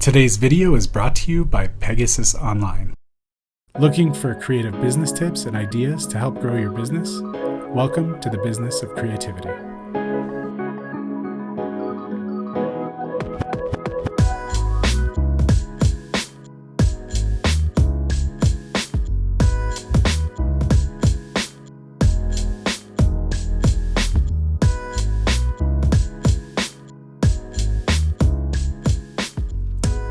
Today's video is brought to you by Pegasus Online. Looking for creative business tips and ideas to help grow your business? Welcome to the Business of Creativity.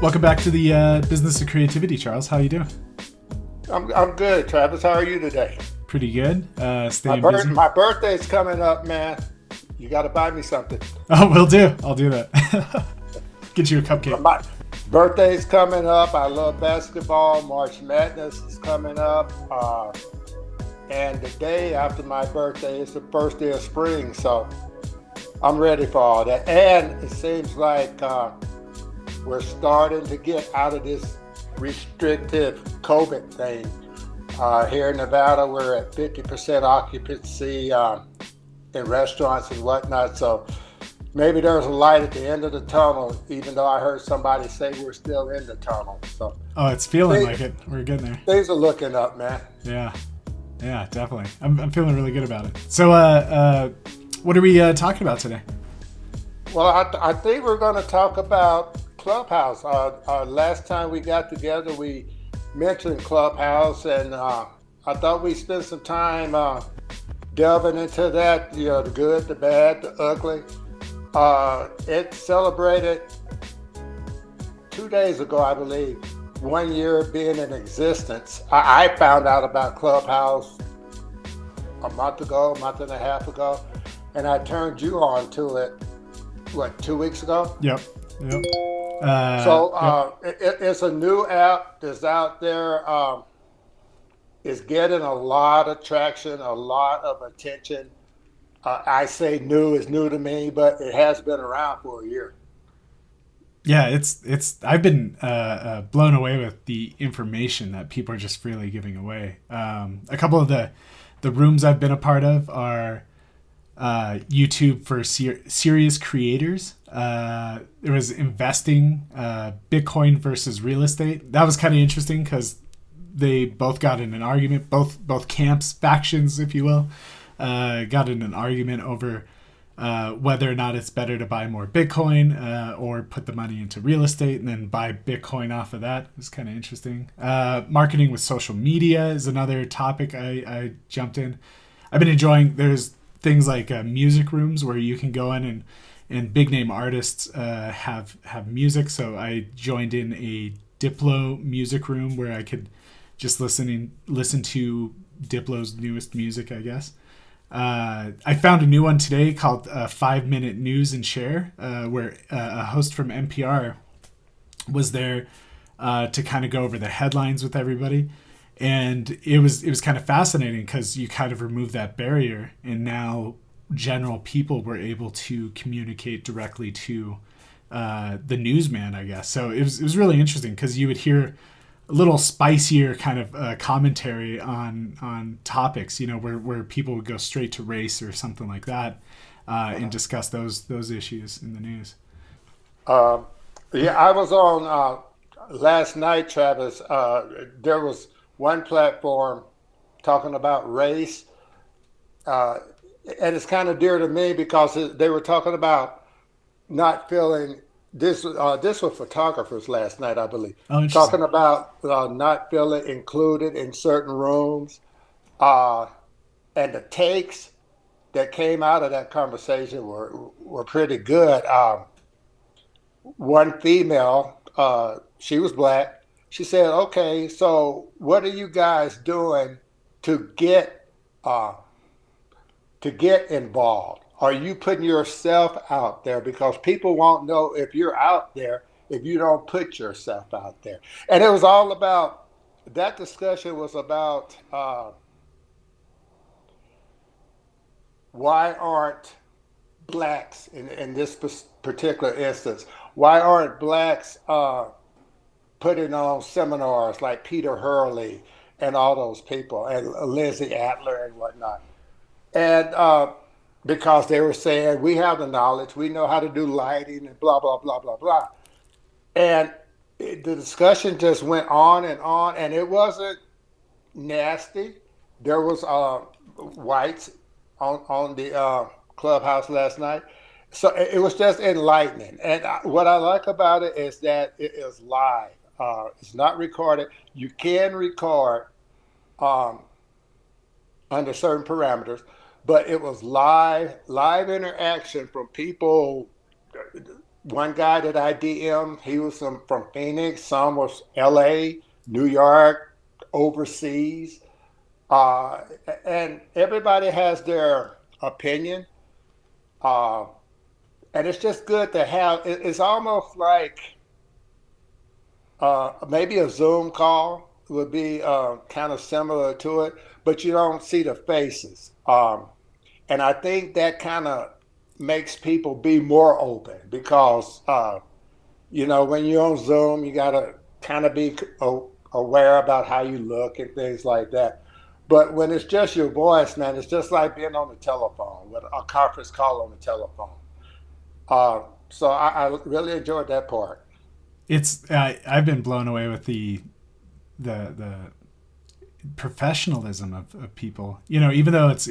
Welcome back to the Business of Creativity, Charles. How you doing? I'm good, Travis. How are you today? Pretty good. Staying busy. My birthday's coming up, man. You got to buy me something. Oh, will do. I'll do that. Get you a cupcake. My birthday's coming up. I love basketball. March Madness is coming up. And the day after my birthday is the first day of spring. So I'm ready for all that. And it seems like we're starting to get out of this restrictive COVID thing. Here in Nevada, we're at 50% occupancy in restaurants and whatnot. So maybe there's a light at the end of the tunnel, even though I heard somebody say we're still in the tunnel. So it's feeling like it. We're getting there. Things are looking up, man. Yeah, definitely. I'm feeling really good about it. So what are we talking about today? Well, I think we're going to talk about Clubhouse. Last time we got together, we mentioned Clubhouse, and I thought we'd spend some time delving into that, the good, the bad, the ugly. It celebrated 2 days ago, I believe, 1 year being in existence. I found out about Clubhouse a month and a half ago, and I turned you on to it, 2 weeks ago? Yep. It's a new app that's out there. It's getting a lot of traction, a lot of attention. I say new is new to me, but it has been around for a year. Yeah, it's. I've been blown away with the information that people are just freely giving away. A couple of the rooms I've been a part of are YouTube for serious creators. It was investing, Bitcoin versus real estate. That was kind of interesting because they both got in an argument, both camps, factions, if you will, got in an argument over whether or not it's better to buy more Bitcoin or put the money into real estate and then buy Bitcoin off of that. It was kind of interesting. Marketing with social media is another topic I jumped in. I've been enjoying, there's things like music rooms where you can go in and big name artists have music. So I joined in a Diplo music room where I could just listen to Diplo's newest music, I guess. I found a new one today called 5 Minute News and Share, where a host from NPR was there to kind of go over the headlines with everybody. And it was kind of fascinating because you kind of remove that barrier, and now general people were able to communicate directly to the newsman, I guess. So it was really interesting because you would hear a little spicier kind of commentary on topics, where people would go straight to race or something like that and discuss those issues in the news. I was on last night, Travis. There was one platform talking about race, and it's kind of dear to me because they were talking about not feeling this. This was photographers last night, I believe, talking about not feeling included in certain rooms, and the takes that came out of that conversation were pretty good. One female, she was Black. She said, "Okay, so what are you guys doing to get involved? Are you putting yourself out there? Because people won't know if you're out there if you don't put yourself out there." And it was all about, that discussion was about why aren't Blacks, in this particular instance, why aren't Blacks putting on seminars like Peter Hurley and all those people, and Lindsay Adler and whatnot? And because they were saying, we have the knowledge, we know how to do lighting and blah, blah, blah, blah, blah. And the discussion just went on, and it wasn't nasty. There was whites on the clubhouse last night, so it was just enlightening. And what I like about it is that it is live. It's not recorded. You can record um, under certain parameters, but it was live interaction from people. One guy that I DM, he was from Phoenix. Some was L.A., New York, overseas. uh, and everybody has their opinion, uh, and it's just good to have. It's almost like maybe a Zoom call would be kind of similar to it, but you don't see the faces, and I think that kind of makes people be more open because when you're on Zoom, you gotta kind of be aware about how you look and things like that. But when it's just your voice, man, it's just like being on the telephone with a conference call on the telephone. Uh, so I really enjoyed that part. It's I've been blown away with the professionalism of people. Even though it's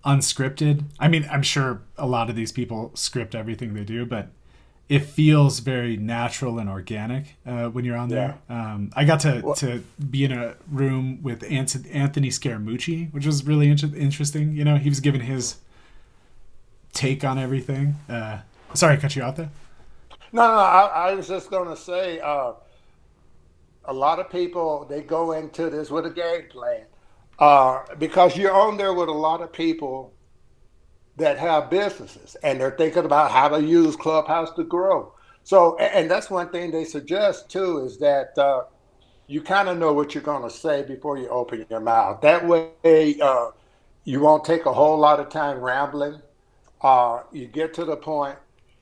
unscripted. I mean, I'm sure a lot of these people script everything they do, but it feels very natural and organic when you're on Yeah. there. I got Well, to be in a room with Anthony Scaramucci, which was really interesting. He was giving his take on everything. Sorry, I cut you out there. no. I was just gonna say, a lot of people they go into this with a game plan, because you're on there with a lot of people that have businesses and they're thinking about how to use Clubhouse to grow. So, and that's one thing they suggest too is that you kind of know what you're going to say before you open your mouth. That way, you won't take a whole lot of time rambling. You get to the point,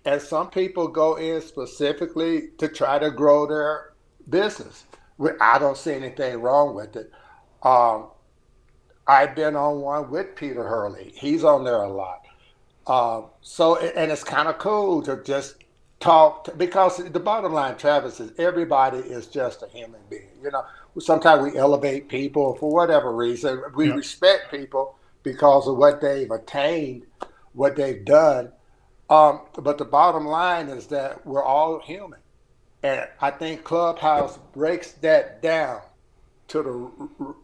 and some people go in specifically to try to grow their business. I don't see anything wrong with it. Um, I've been on one with Peter Hurley. He's on there a lot. And it's kind of cool to just talk because the bottom line, Travis, is everybody is just a human being. Sometimes we elevate people for whatever reason. We Yeah. respect people because of what they've attained, what they've done. But the bottom line is that we're all human. And I think Clubhouse breaks that down to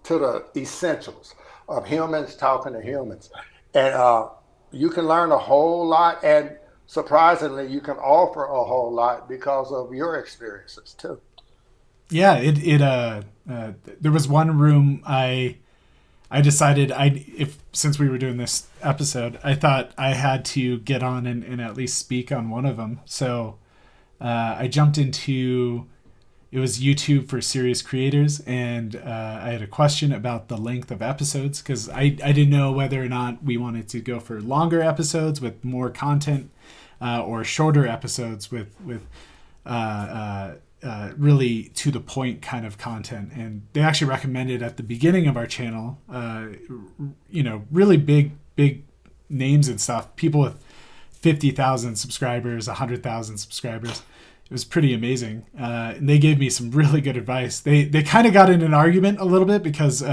the essentials of humans talking to humans, and you can learn a whole lot, and surprisingly, you can offer a whole lot because of your experiences too. Yeah, there was one room I decided I if since we were doing this episode, I thought I had to get on and at least speak on one of them. So I jumped into it was YouTube for serious creators, and I had a question about the length of episodes because I didn't know whether or not we wanted to go for longer episodes with more content or shorter episodes with uh, uh, really to the point kind of content. And they actually recommended at the beginning of our channel, really big names and stuff, people with 50,000 subscribers, 100,000 subscribers. It was pretty amazing. And they gave me some really good advice. They kind of got in an argument a little bit because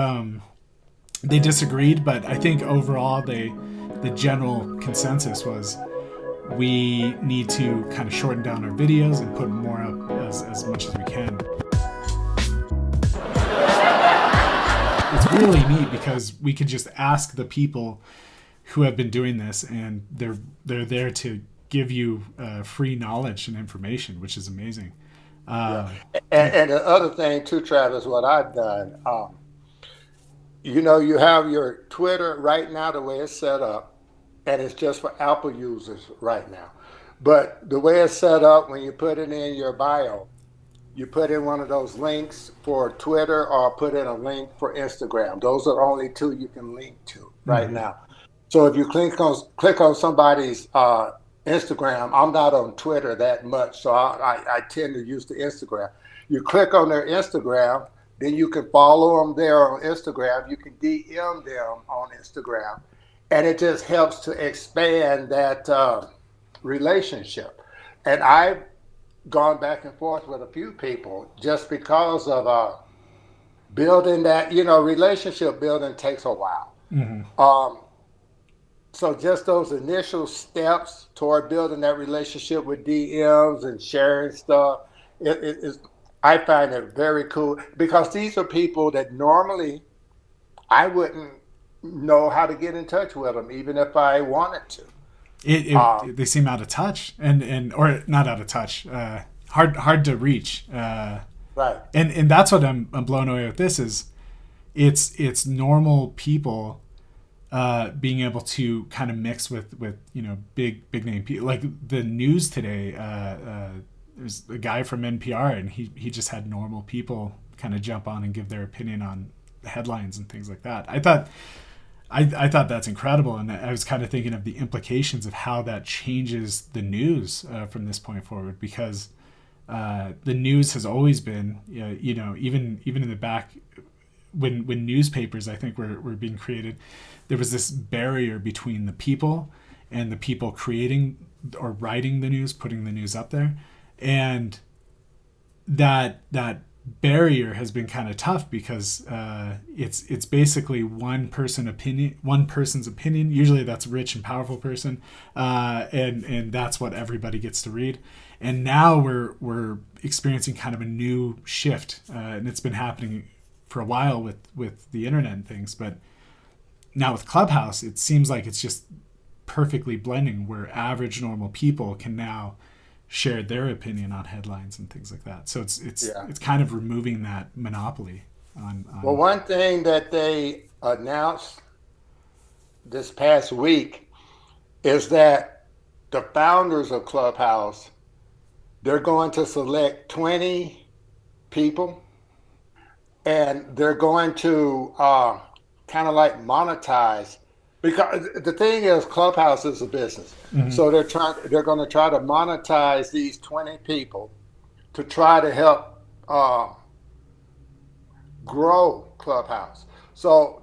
they disagreed, but I think overall the general consensus was we need to kind of shorten down our videos and put more up as much as we can. It's really neat because we could just ask the people who have been doing this, and they're there to give you free knowledge and information, which is amazing. Yeah, Um, and, yeah, and the other thing too, Travis, what I've done, you have your Twitter right now the way it's set up, and it's just for Apple users right now. But the way it's set up, when you put it in your bio, you put in one of those links for Twitter or put in a link for Instagram. Those are the only two you can link to right mhm. now. So if you click on somebody's Instagram, I'm not on Twitter that much, so I tend to use the Instagram. You click on their Instagram, then you can follow them there on Instagram. You can DM them on Instagram, and it just helps to expand that relationship. And I gone back and forth with a few people just because of building that. Relationship building takes a while. Hmm. Um, so just those initial steps toward building that relationship with DMs and sharing stuff, it is. I find it very cool because these are people that normally I wouldn't know how to get in touch with them, even if I wanted to. Um, They seem out of touch, and or not out of touch, hard to reach, right. and that's what I'm blown away with. This is it's normal people being able to kind of mix with big name people. Like the news today, there's a guy from NPR, and he just had normal people kind of jump on and give their opinion on headlines and things like that. I thought that's incredible, and I was kind of thinking of the implications of how that changes the news from this point forward, because the news has always been, even in the back when newspapers, I think, were being created, there was this barrier between the people and the people creating or writing the news, putting the news up there, and that barrier has been kind of tough because it's basically one person's opinion. Usually that's a rich and powerful person, and that's what everybody gets to read. And now we're experiencing kind of a new shift, and it's been happening for a while with the internet and things, but now with Clubhouse, it seems like it's just perfectly blending where average normal people can now share their opinion on headlines and things like that. So Yeah. it's kind of removing that monopoly Well, on one thing that they announced this past week is that the founders of Clubhouse, they're going to select 20 people, and they're going to kind of like monetize, because the thing is Clubhouse is a business. Mhm. So they're going to try to monetize these 20 people to try to help grow Clubhouse. So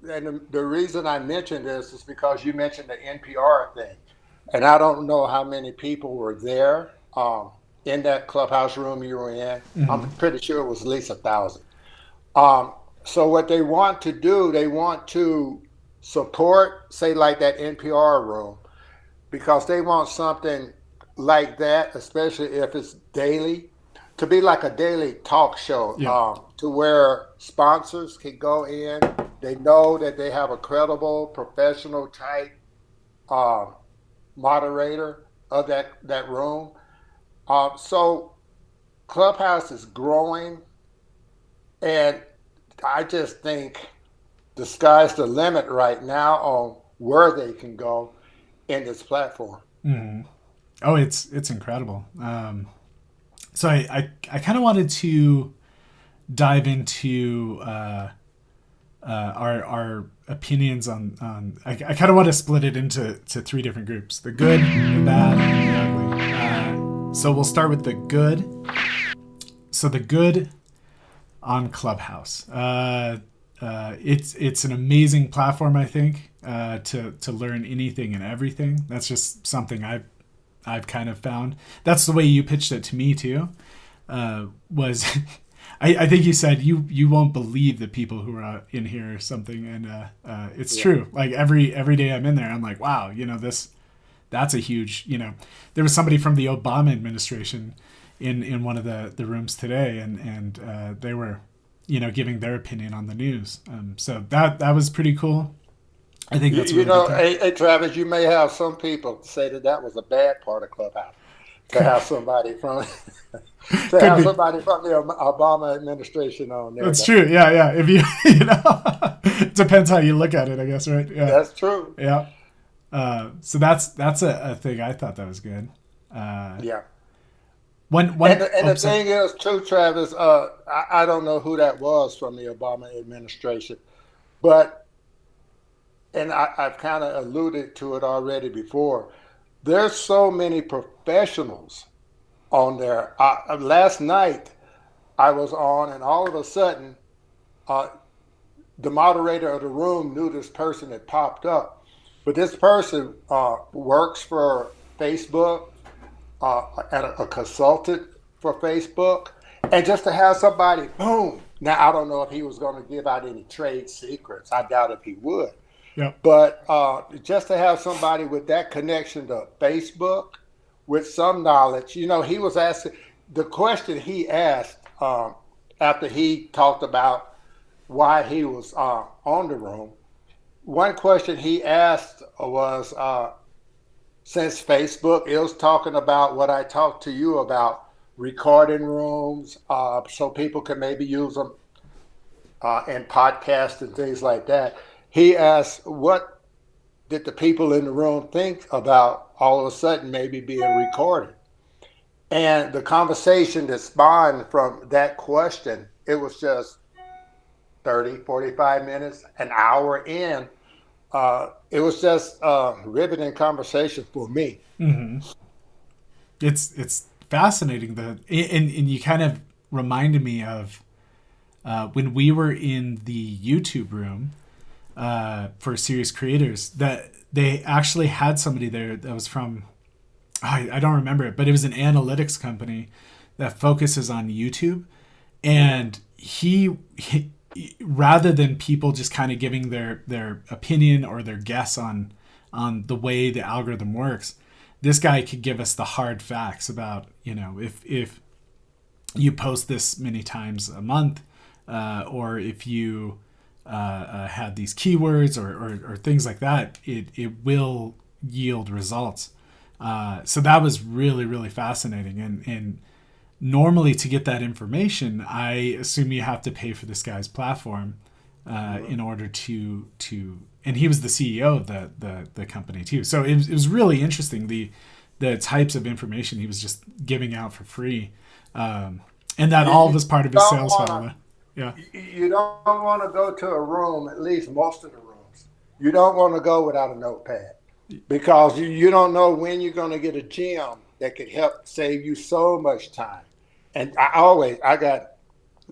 the reason I mentioned this is because you mentioned the NPR thing, and I don't know how many people were there in that Clubhouse room you were in. I'm Mhm. pretty sure it was at least 1,000. Um, so what they want to do, they want to support, say, like that NPR room, because they want something like that, especially if it's daily, to be like a daily talk show, Yeah. to where sponsors can go in. They know that they have a credible, professional type uh, moderator of that room. So Clubhouse is growing, and I just think the sky's the limit right now on where they can go in this platform. Mhm. Oh, it's incredible. So I kind of wanted to dive into our opinions on. I kind of want to split it into three different groups: the good, the bad, and the ugly. So we'll start with the good. So the good on Clubhouse. It's an amazing platform, I think, to learn anything and everything. That's just something I've kind of found. That's the way you pitched it to me too. Was I think you said you won't believe the people who are in here or something, and it's Yeah. true. Like every day I'm in there, I'm like, wow, this that's a huge. There was somebody from the Obama administration in one of the rooms today, and they were giving their opinion on the news. So that was pretty cool. I think You, that's a you really good know, thing. hey, Travis, you may have some people say that that was a bad part of Clubhouse to have somebody from to Could have be. somebody from the Obama administration on there. That's true. Yeah, yeah. If you it depends how you look at it, I guess, right? Yeah, That's true. yeah. So that's a thing I thought that was good. Uh, Yeah. And one. the, and Oh, the sorry. thing is, too, Travis, I don't know who that was from the Obama administration, but I've kind of alluded to it already before. There's so many professionals on there. Last night I was on, and all of a sudden, uh, the moderator of the room knew this person had popped up, but this person works for Facebook. at a consultant for Facebook, and just to have somebody, boom. Now I don't know if he was going to give out any trade secrets. I doubt if he would, Yep. but just to have somebody with that connection to Facebook, with some knowledge, he was asking the question he asked after he talked about why he was on the room. One question he asked was, since Facebook is talking about what I talked to you about, recording rooms, so people can maybe use them in podcasts and things like that. He asked, what did the people in the room think about all of a sudden maybe being recorded? And the conversation that spawned from that question, it was just 30, 45 minutes, an hour in. It was just riveting conversation for me. Mm-hmm. It's fascinating that, and you kind of reminded me of when we were in the YouTube room for serious creators, that they actually had somebody there that was from, I don't remember it, but it was an analytics company that focuses on YouTube. And he rather than people just kind of giving their opinion or their guess on the way the algorithm works, this guy could give us the hard facts about, if you post this many times a month, or if you had these keywords or things like that, it will yield results. So that was really, really fascinating. And normally to get that information, I assume you have to pay for this guy's platform in order to and he was the CEO of the company too. So it was really interesting, the types of information he was just giving out for free. And that all was part of his don't sales want funnel. Yeah. you don't want to go to a room, at least most of the rooms. You don't want to go without a notepad because you don't know when you're going to get a gem that could help save you so much time. And I got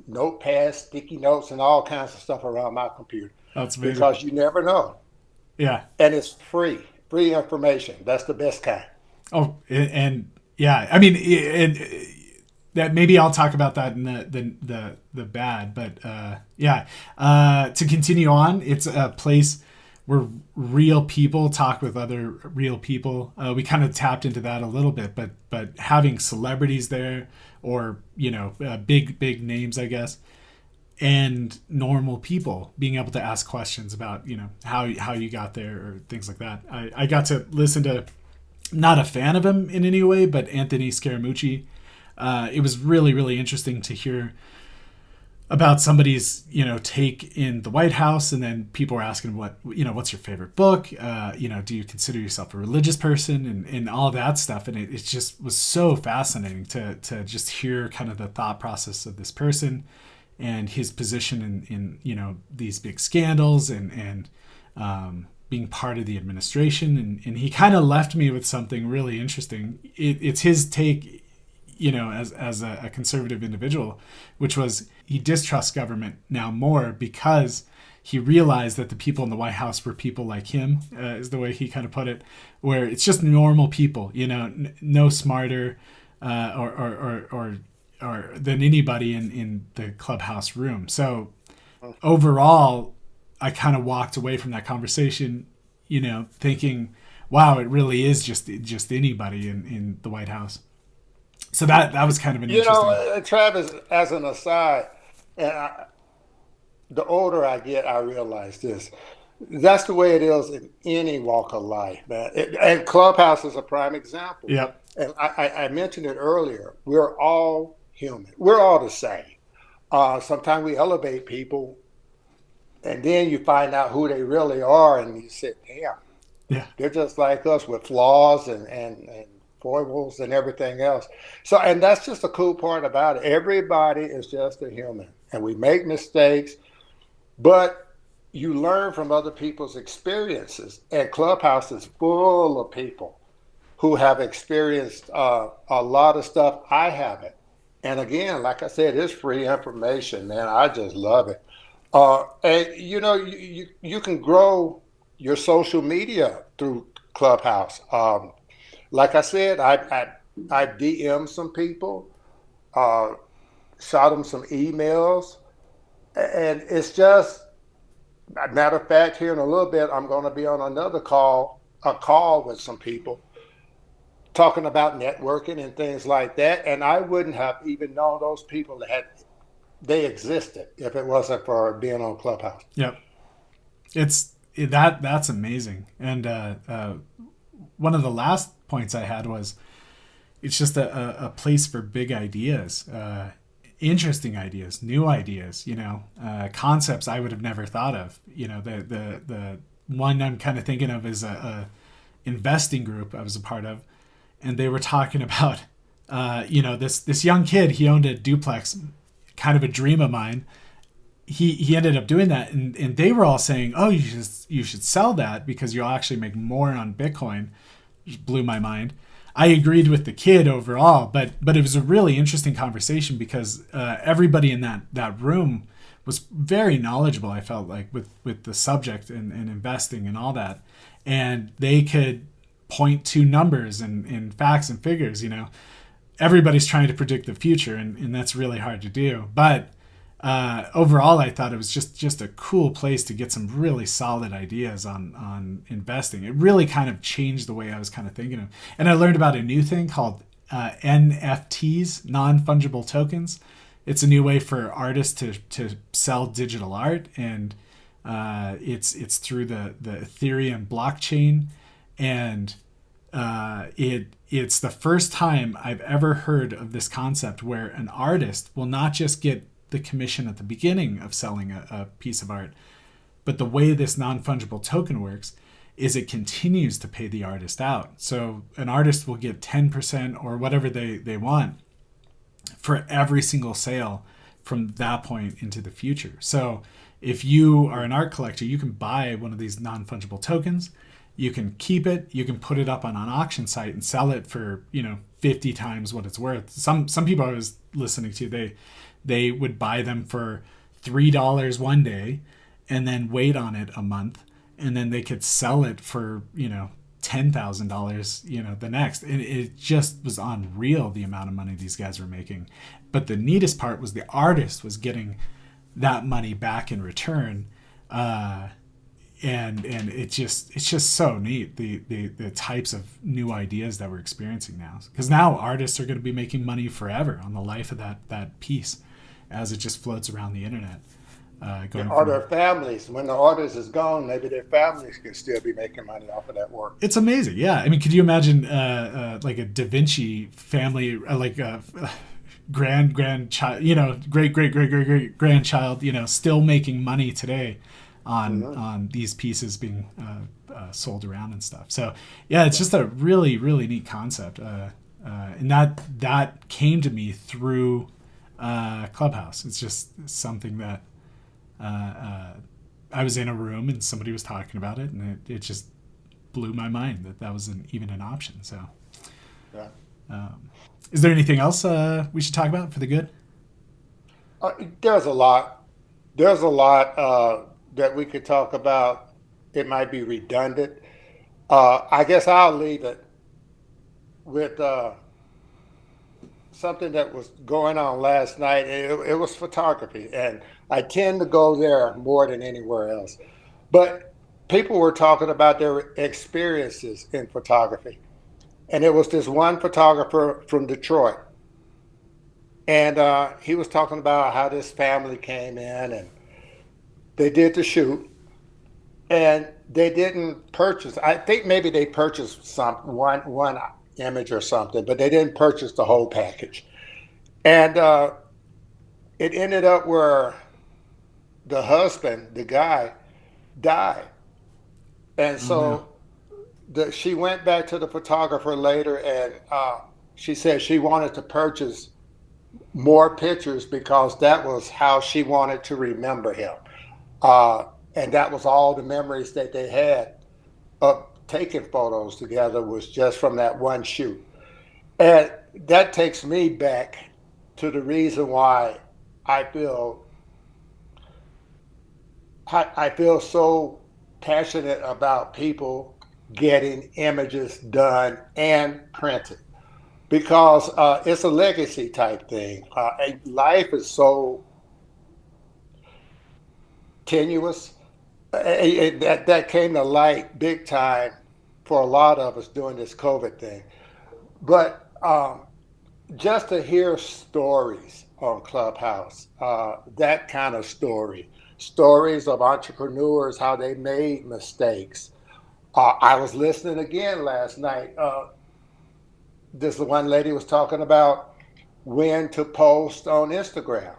notepads, sticky notes, and all kinds of stuff around my computer That's amazing. because you never know. Yeah. And it's free information. That's the best kind. Oh, and yeah, I mean, that maybe I'll talk about that in the bad, but yeah. To continue on, it's a place where real people talk with other real people. We kind of tapped into that a little bit, but having celebrities there, or big names, I guess, and normal people being able to ask questions about how you got there or things like that. I got to listen to, not a fan of him in any way, but Anthony Scaramucci. It was really, really interesting to hear about somebody's take in the White House, and then people were asking what's your favorite book, do you consider yourself a religious person, and all that stuff. And it just was so fascinating to just hear kind of the thought process of this person and his position in these big scandals, and being part of the administration. And he kind of left me with something really interesting. It's his take, as a conservative individual, which was he distrusts government now more because he realized that the people in the White House were people like him, is the way he kind of put it, where it's just normal people, no smarter or than anybody in the Clubhouse room. So overall, I kind of walked away from that conversation, thinking, wow, it really is just anybody in the White House. So that was kind of an interesting. Travis, as an aside, and the older I get, I realize this. That's the way it is in any walk of life, man. And Clubhouse is a prime example. Yep. And I mentioned it earlier. We're all human. We're all the same. Sometimes we elevate people, and then you find out who they really are, and you say, damn, Yeah. they're just like us with flaws and foibles and everything else. So, and that's just the cool part about it. Everybody is just a human, and we make mistakes, but you learn from other people's experiences. And Clubhouse is full of people who have experienced a lot of stuff I haven't. And again, like I said, it's free information, man. I just love it. And you can grow your social media through Clubhouse. Like I said, I I DM'd some people, uh, shot them some emails, and it's just a matter of fact. Here in a little bit, I'm going to be on another call, a call with some people talking about networking and things like that. And I wouldn't have even known those people that had they existed if it wasn't for being on Clubhouse. Yep. That's amazing. And one of the last points I had was it's just a place for big ideas, interesting ideas, new ideas, concepts I would have never thought of. The one I'm kind of thinking of is a investing group I was a part of, and they were talking about, this young kid, he owned a duplex, kind of a dream of mine. He ended up doing that, and they were all saying, oh, you should sell that because you'll actually make more on Bitcoin. Which blew my mind. I agreed with the kid overall, but it was a really interesting conversation because everybody in that room was very knowledgeable. I felt like with the subject and investing and all that, and they could point to numbers and facts and figures. Everybody's trying to predict the future, and that's really hard to do. But overall, I thought it was just a cool place to get some really solid ideas on investing. It really kind of changed the way I was kind of thinking of. And I learned about a new thing called NFTs, non-fungible tokens. It's a new way for artists to sell digital art, and it's through the Ethereum blockchain, and it's the first time I've ever heard of this concept where an artist will not just get the commission at the beginning of selling a piece of art, but the way this non-fungible token works is it continues to pay the artist out. So an artist will get 10% or whatever they want for every single sale from that point into the future. So if you are an art collector, you can buy one of these non-fungible tokens, you can keep it, you can put it up on an auction site and sell it for 50 times what it's worth. Some people I was listening to, they would buy them for $3 one day and then wait on it a month, and then they could sell it for $10,000 the next. And it just was unreal the amount of money these guys were making. But the neatest part was the artist was getting that money back in return, and it's just so neat, the types of new ideas that we're experiencing now, because now artists are going to be making money forever on the life of that piece as it just floats around the internet. Or their families, when the artist is gone, maybe their families can still be making money off of that work. It's amazing. Yeah, I mean, could you imagine like a Da Vinci family, like a grandchild, great grandchild, still making money today on these pieces being sold around and stuff. So yeah, it's just a really, really neat concept, and that came to me through Clubhouse. It's just something that I was in a room and somebody was talking about it, and it just blew my mind that was even an option. So Yeah. Is there anything else we should talk about for the good? There's a lot. There's a lot that we could talk about. It might be redundant. I guess I'll leave it with something that was going on last night. It was photography, and I tend to go there more than anywhere else. But people were talking about their experiences in photography, and it was this one photographer from Detroit, and he was talking about how this family came in and they did the shoot, and they didn't purchase. I think maybe they purchased one image or something, but they didn't purchase the whole package. And it ended up where the husband, the guy, died. And Oh no. so she went back to the photographer later, and she said she wanted to purchase more pictures because that was how she wanted to remember him. Uh, and that was all the memories that they had of taking photos together, was just from that one shoot. And that takes me back to the reason why I feel I feel so passionate about people getting images done and printed. because it's a legacy type thing. Life is so tenuous. That came to light big time for a lot of us during this COVID thing. But just to hear stories on Clubhouse, that kind of stories of entrepreneurs, how they made mistakes. I was listening again last night. This one lady was talking about when to post on Instagram.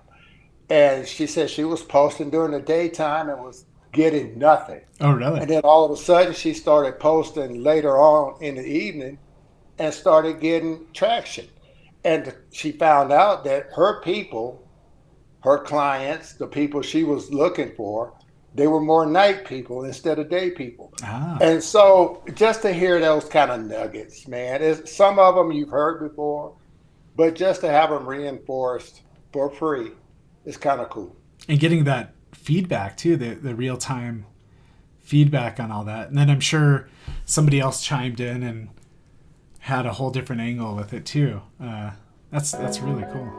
And she said she was posting during the daytime and was getting nothing. Oh, really? And then all of a sudden she started posting later on in the evening and started getting traction. And she found out that her people, her clients, the people she was looking for, they were more night people instead of day people. Ah. And so just to hear those kind of nuggets, man, some of them you've heard before, but just to have them reinforced for free is kind of cool. And getting that feedback too, the real time feedback on all that. And then I'm sure somebody else chimed in and had a whole different angle with it too. That's really cool.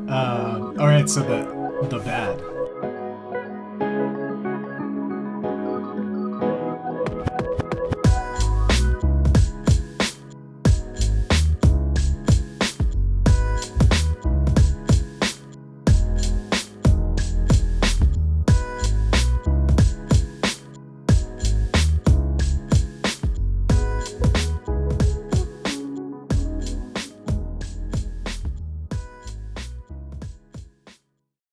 Yeah. All right, so the bad.